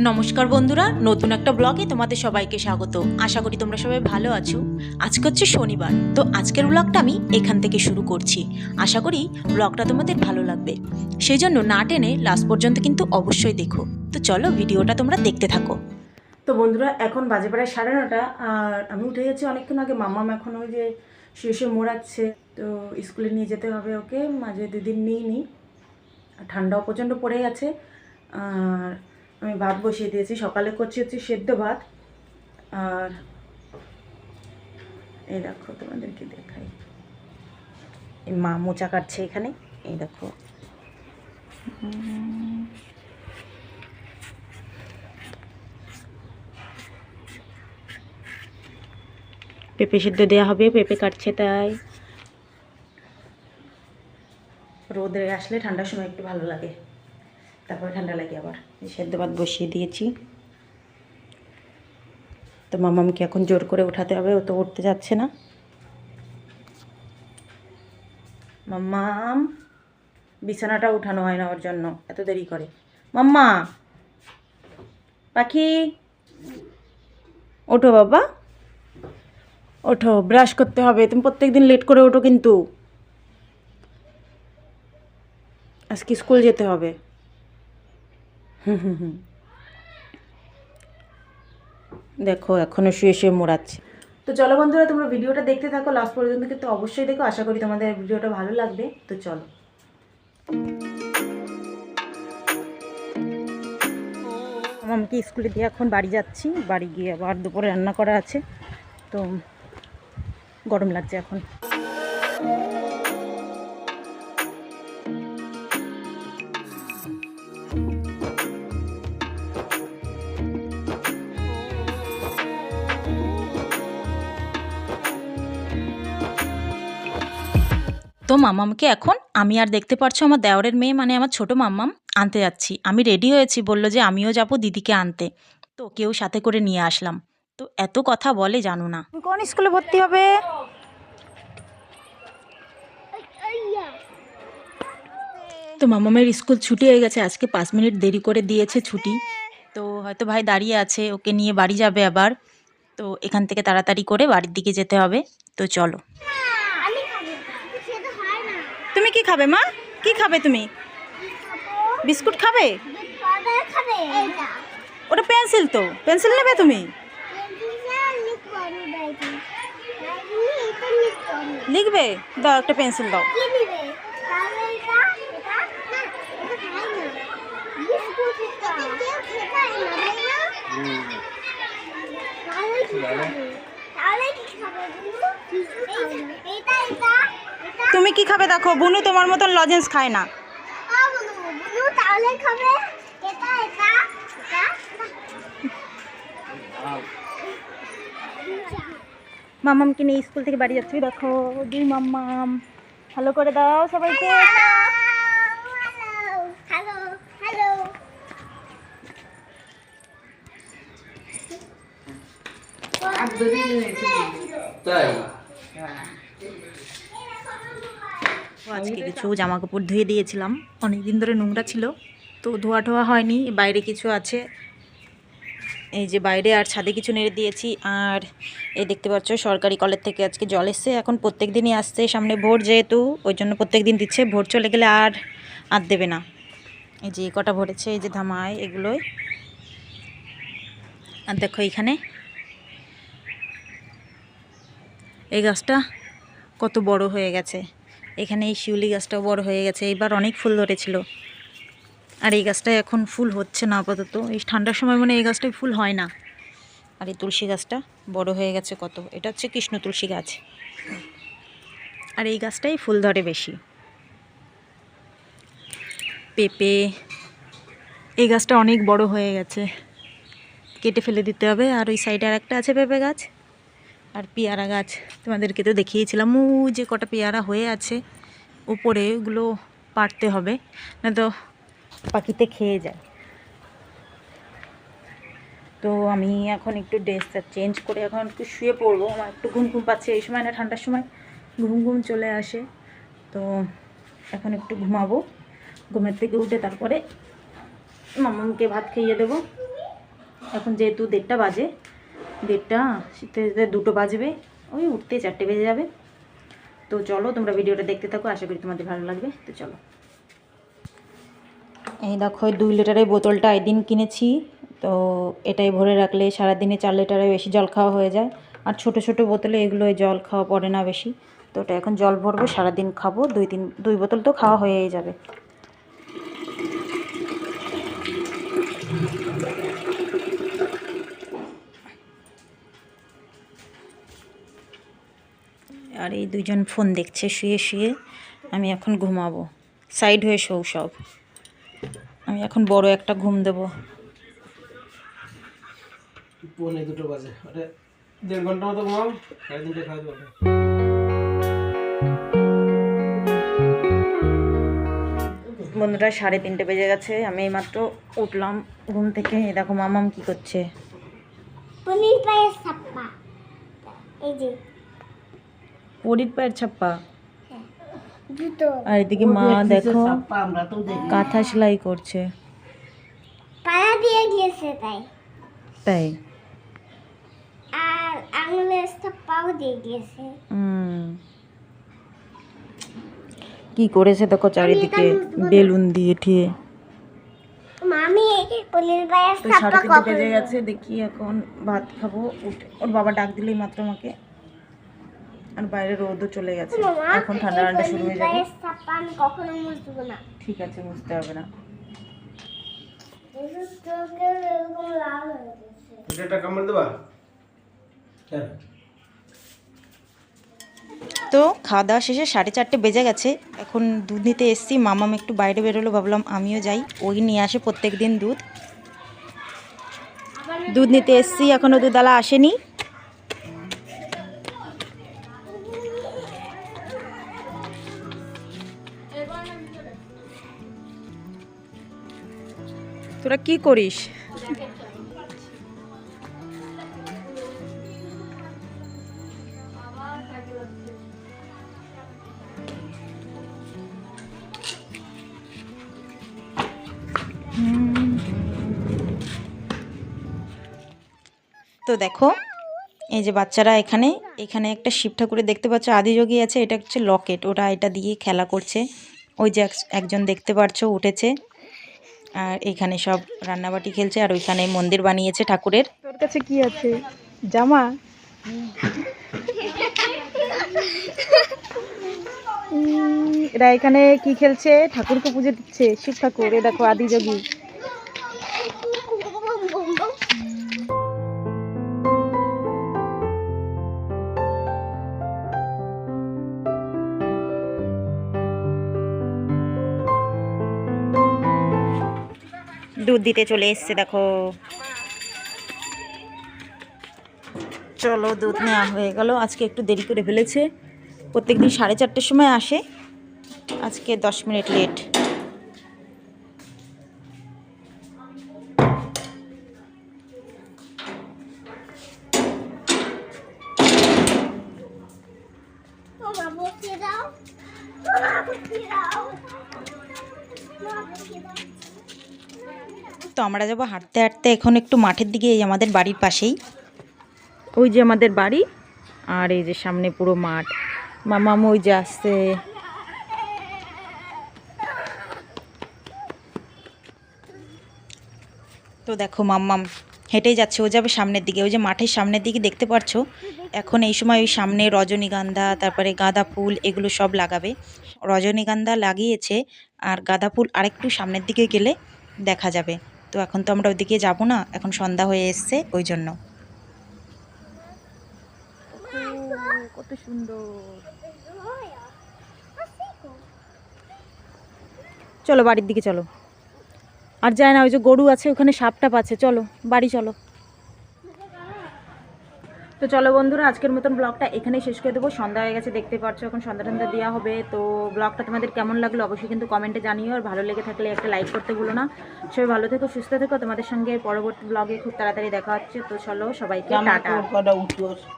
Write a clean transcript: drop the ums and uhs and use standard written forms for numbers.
নমস্কার বন্ধুরা, নতুন একটা ব্লগে তোমাদের সবাইকে স্বাগত। আশা করি তোমরা সবাই ভালো আছো। আজকে হচ্ছে শনিবার, তো আজকের ব্লগটা আমি এখান থেকে শুরু করছি। আশা করি ব্লগটা তোমাদের ভালো লাগবে, সেই জন্য না টেনে লাস্ট পর্যন্ত কিন্তু অবশ্যই দেখো। তো চলো ভিডিওটা তোমরা দেখতে থাকো। তো বন্ধুরা, এখন বাজে প্রায় 9:30, আর আমি উঠে গেছি অনেকক্ষণ আগে। মাম্মাম এখন ওই যে শুয়ে মোড়াচ্ছে, তো স্কুলে নিয়ে যেতে হবে ওকে। মাঝে দুদিন নিই, ঠান্ডাও প্রচণ্ড পড়ে গেছে। আর আমি ভাত বসিয়ে দিয়েছি, সকালে করছি হচ্ছে সেদ্ধ ভাত। আর এই দেখো তোমাদেরকে দেখাই, এই মা মোচা কাটছে এখানে, এই দেখো। পেঁপে সেদ্ধ দেওয়া হবে, পেঁপে কাটছে তাই। রোদে আসলে ঠান্ডার সময় একটু ভালো লাগে, তারপরে ঠান্ডা লাগে আবার। এই সেদ্ধ ভাত বসিয়ে দিয়েছি। তো মামামকে এখন জোর করে উঠাতে হবে, ও তো উঠতে যাচ্ছে না। মাম্মাম, বিছানাটা উঠানো হয় না ওর জন্য, এত দেরি করে। মাম্মা পাখি, ওঠো বাবা, ওঠো, ব্রাশ করতে হবে। তুমি প্রত্যেকদিন লেট করে ওঠো কিন্তু, আজকে স্কুল যেতে হবে। দেখো এখনো শুয়ে শুয়ে মোড়াচ্ছে। তো চলো বন্ধুরা, তোমরা ভিডিওটা দেখতে থাকো লাস্ট পর্যন্ত, কিন্তু অবশ্যই দেখো। আশা করি তোমাদের ভিডিওটা ভালো লাগবে। তো চলো। মামাকে স্কুলে দিয়ে এখন বাড়ি যাচ্ছি। বাড়ি গিয়ে আবার দুপুরে রান্না করা আছে, তো গরম লাগছে এখন। তো মাম্মামকে এখন আমি আর দেখতে পারছো আমার দেওরের মেয়ে মানে আমার ছোট মাম্মাম আনতে যাচ্ছি। আমি রেডি হয়েছি, বললো যে আমিও যাব দিদিকে আনতে, তো কেউ সাথে করে নিয়ে আসলাম। তো এত কথা বলে জানো না। তুমি কোন স্কুলে ভর্তি হবে? তো মাম্মামের স্কুল ছুটি হয়ে গেছে, আজকে 5 মিনিট দেরি করে দিয়েছে ছুটি। তো হয়তো ভাই দাঁড়িয়ে আছে, ওকে নিয়ে বাড়ি যাবে আবার। তো এখান থেকে তাড়াতাড়ি করে বাড়ির দিকে যেতে হবে। তো চলো। তুমি কি খাবে মা? কি খাবে তুমি? বিস্কুট খাবে? ওটা পেন্সিল, তো পেন্সিল নেবে তুমি? লিখবে? দাও একটা পেন্সিল দাও। তুমি কি খাবে দেখো, বুনু তোমার মতন লজেন্স খায় না। মাম্মামকে নিয়ে স্কুল থেকে বাড়ি যাচ্ছি, দেখো দুই মাম্মাম। ভালো করে দাও সবাইকে। আজকে কিছু জামা কাপড় ধুয়ে দিয়েছিলাম, অনেকদিন ধরে নোংরা ছিল, তো ধোয়া টোয়া হয়নি। বাইরে কিছু আছে, এই যে বাইরে, আর ছাদে কিছু নেড়ে দিয়েছি। আর এই দেখতে পাচ্ছ সরকারি কলের থেকে আজকে জল এসছে। এখন প্রত্যেক দিনই আসছে, সামনে ভোট যেহেতু ওই জন্য প্রত্যেক দিন দিচ্ছে। ভোট চলে গেলে আর দেবে না। এই যে কটা ভরেছে, এই যে ধামায় এগুলোই। আর দেখো এইখানে এই গাছটা কত বড় হয়ে গেছে। এখানে এই শিউলি গাছটাও বড় হয়ে গেছে, এইবার অনেক ফুল ধরেছিল। আর এই গাছটায় এখন ফুল হচ্ছে না আপাতত, এই ঠান্ডার সময় মানে এই গাছটায় ফুল হয় না। আর এই তুলসী গাছটা বড় হয়ে গেছে কত, এটা হচ্ছে কৃষ্ণ তুলসী গাছ। আর এই গাছটাই ফুল ধরে বেশি। পেঁপে, এই গাছটা অনেক বড় হয়ে গেছে, কেটে ফেলে দিতে হবে। আর ওই সাইডে আর একটা আছে পেঁপে গাছ। আর পেয়ারা গাছ তোমাদেরকে তো দেখিয়েছিলাম, ও যে কটা পেয়ারা হয়ে আছে উপরে, ওগুলো পাড়তে হবে, না তো পাখিতে খেয়ে যায়। তো আমি এখন একটু ড্রেসটা চেঞ্জ করে এখন একটু শুয়ে পড়বো। আমার একটু ঘুম ঘুম পাচ্ছে, এই সময় না ঠান্ডার সময় ঘুম ঘুম চলে আসে। তো এখন একটু ঘুমাবো, ঘুমের থেকে উঠে তারপরে মামাকে ভাত খাইয়ে দেবো। এখন যেহেতু 1:30 বাজে, 1:30 শীতে 2টো বাজবে, ওই উঠতে 4টে বেজে যাবে। তো চলো তোমরা ভিডিওটা দেখতে থাকো, আশা করি তোমাদের ভালো লাগবে। তো চলো, এই দেখো 2 লিটারের বোতলটা এদিন কিনেছি। তো এটাই ভরে রাখলে সারাদিনে 4 লিটারের বেশি জল খাওয়া হয়ে যায়। আর ছোট ছোট বোতলে এগুলো জল খাওয়া পড়ে না বেশি। তো ওটা এখন জল ভরবো, সারাদিন খাবো, 2 বোতল তো খাওয়া হয়েই যাবে। আর এই দুজন ফোন দেখছে শুয়ে শুয়ে। আমি এখন ঘুমাবো, সাইড হয়ে শোও সব। আমি এখন বড় একটা ঘুম দেবো। 2:45 বাজে, 1.5 ঘন্টা মতো ঘুমাও, 3:30 খাওয়া দাওয়া। বন্ধুরা 3:30 বেজে গেছে, আমি এইমাত্র উঠলাম ঘুম থেকে। দেখো মামাম কি করছে। পনির পায়ের ছাপ্পা, এই যে পরির পায়ের ছাপ্পা। জুতো। আর এদিকে মা দেখো কাঁথা সেলাই করছে। পায়া দিয়ে গিয়েছে তাই, তাই আর আঙুলের ছাপ্পাও দিয়ে গিয়েছে। কি করেছে দেখো চারিদিকে বেলুন দিয়ে ঠিয়ে। মামি পনির পায়ের তো ছাপ্পা 3:30 বেজে গেছে, দেখি এখন ভাত খাবো। ওর বাবা ডাক দিলেই মাত্র আমাকে। আর বাইরে রোদও চলে গেছে, এখন ঠান্ডা ঠান্ডা শুরু হয়ে যাবে। ছাপ্পা আমি কখনো মুছবো না। ঠিক আছে, বুঝতে হবে না। এরকম লাল হয়ে গেছে। এটা একটা কামড় দেবা? কেন? তো খাওয়া দাওয়া শেষে 4:30 বেজে গেছে। এখন দুধ নিতে এসছি, মামাম একটু বাইরে বেরোলো, ভাবলাম আমিও যাই। ওই নিয়ে আসে প্রত্যেক দিন দুধ নিতে এসছি, এখনও দুধওয়ালা আসেনি। তোরা কি করিস? তো দেখো এই যে বাচ্চারা এখানে একটা শিব ঠাকুরের দেখতে পাচ্ছ আদিযোগী আছে, এটা হচ্ছে লকেট। ওরা এটা দিয়ে খেলা করছে। ওই যে একজন দেখতে পাচ্ছ উঠেছে। আর এখানে সব রান্নাবাটি খেলছে। আর ওইখানে মন্দির বানিয়েছে ঠাকুরের। তোর কাছে কি আছে? জামা? এরা এখানে কি খেলছে? ঠাকুরকে পুজো দিচ্ছে, শিব ঠাকুর। এ দেখো আদিযোগী। দুধ দিতে চলে এসছে দেখো। চলো দুধ নেওয়া হয়ে গেল। আজকে একটু দেরি করে ফেলেছে, প্রত্যেকদিন 4:30 সময় আসে, আজকে 10 মিনিট লেট। তো আমরা যাবো হাঁটতে হাঁটতে এখন একটু মাঠের দিকে। এই আমাদের বাড়ির পাশেই, ওই যে আমাদের বাড়ি, আর এই যে সামনে পুরো মাঠ। মামাম ওই যে আসছে। তো দেখো মাম্মাম হেঁটেই যাচ্ছে, ও যাবে সামনের দিকে। ওই যে মাঠের সামনের দিকে দেখতে পাচ্ছ, এখন এই সময় ওই সামনে রজনীগন্ধা, তারপরে গাঁদা ফুল, এগুলো সব লাগাবে। রজনীগন্ধা লাগিয়েছে, আর গাঁদা ফুল আরেকটু সামনের দিকে গেলে দেখা যাবে। তো এখন তো আমরা ওইদিকে যাবো না, এখন সন্ধ্যা হয়ে এসছে ওই জন্য। কত সুন্দর। চলো বাড়ির দিকে চলো। আর যায় না, ওই যে গরু আছে ওখানে, সাপ টাপ আছে। চলো বাড়ি চলো। তো চলো বন্ধুরা, আজকের মতন ব্লগটা এখানেই শেষ করে দেবো। সন্ধ্যা হয়ে গেছে দেখতে পাচ্ছ, এখন সন্ধ্যা টন্ধা দেওয়া হবে। তো ব্লগটা তোমাদের কেমন লাগলো অবশ্যই কিন্তু কমেন্টে জানিও। আর ভালো লেগে থাকলে একটা লাইক করতে ভুলো না। সবাই ভালো থেকো, সুস্থ থেকো। তোমাদের সঙ্গে পরবর্তী ব্লগে খুব তাড়াতাড়ি দেখা হচ্ছে। তো চলো সবাইকে টাটা।